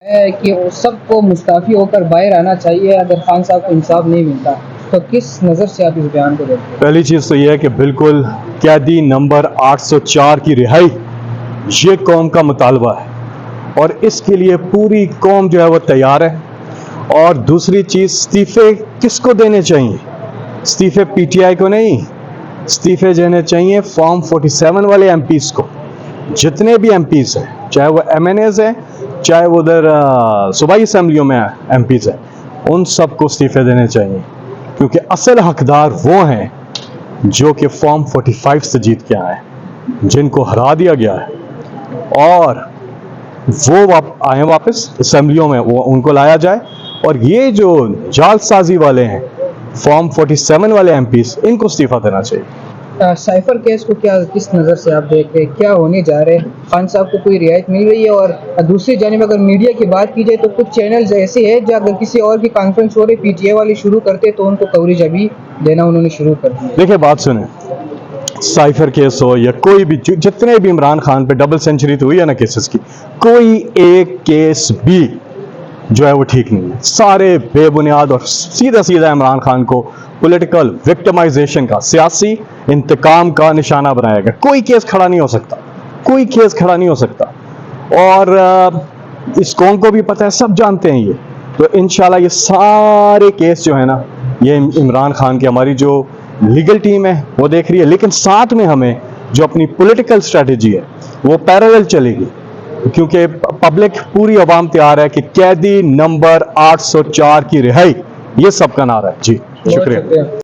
है कि वो सबको मुस्ताफ़ी होकर बाहर आना चाहिए अगर खान साहब को इंसाफ नहीं मिलता। तो किस नज़र से आप इस बयान को देखते हैं? पहली चीज़ तो यह है कि बिल्कुल कैदी नंबर 804 की रिहाई ये कौम का मुतालबा है और इसके लिए पूरी कौम जो है वो तैयार है। और दूसरी चीज़, इस्तीफे किसको देने चाहिए? इस्तीफे पीटीआई को नहीं, इस्तीफे देने चाहिए फॉर्म 47 वाले एमपीज़ को। जितने भी एमपीज़ हैं, चाहे वो एमएनएज़ हैं, चाहे वो उधर सूबाई असम्बलियों में एमपीज़ हैं, उन सबको इस्तीफे देने चाहिए, क्योंकि असल हकदार वो हैं जो कि फॉर्म 45 से जीत के आए हैं, जिनको हरा दिया गया है। और वो आए वापस असम्बलियों में, वो उनको लाया जाए। और ये जो जालसाजी वाले हैं, फॉर्म 47 वाले एमपीज़, इनको इस्तीफा देना चाहिए। साइफर केस को क्या किस नज़र से आप देख रहे हैं? क्या होने जा रहे हैं? खान साहब को कोई रियायत मिल रही है? और दूसरी जानिब अगर मीडिया की बात की जाए तो कुछ चैनल्स ऐसे हैं जो अगर किसी और की कॉन्फ्रेंस हो रही पीटीआई वाली शुरू करते तो उनको कवरेज अभी देना उन्होंने शुरू कर दिया। देखिए, बात सुने, साइफर केस हो या कोई भी, जितने भी इमरान खान पे डबल सेंचुरी तो हुई है ना केसेस की, कोई एक केस भी जो है वो ठीक नहीं है। सारे बेबुनियाद और सीधा सीधा इमरान खान को पॉलिटिकल विक्टिमाइजेशन का, सियासी इंतकाम का निशाना बनाया गया। कोई केस खड़ा नहीं हो सकता, कोई केस खड़ा नहीं हो सकता। और इस कौम को भी पता है, सब जानते हैं ये। तो इंशाल्लाह ये सारे केस जो है ना, ये इमरान खान की हमारी जो लीगल टीम है वो देख रही है, लेकिन साथ में हमें जो अपनी पॉलिटिकल स्ट्रेटजी है वो पैरेलल चलेगी, क्योंकि पब्लिक, पूरी आवाम तैयार है कि कैदी नंबर 804 की रिहाई, ये सबका नारा है। जी, शुक्रिया।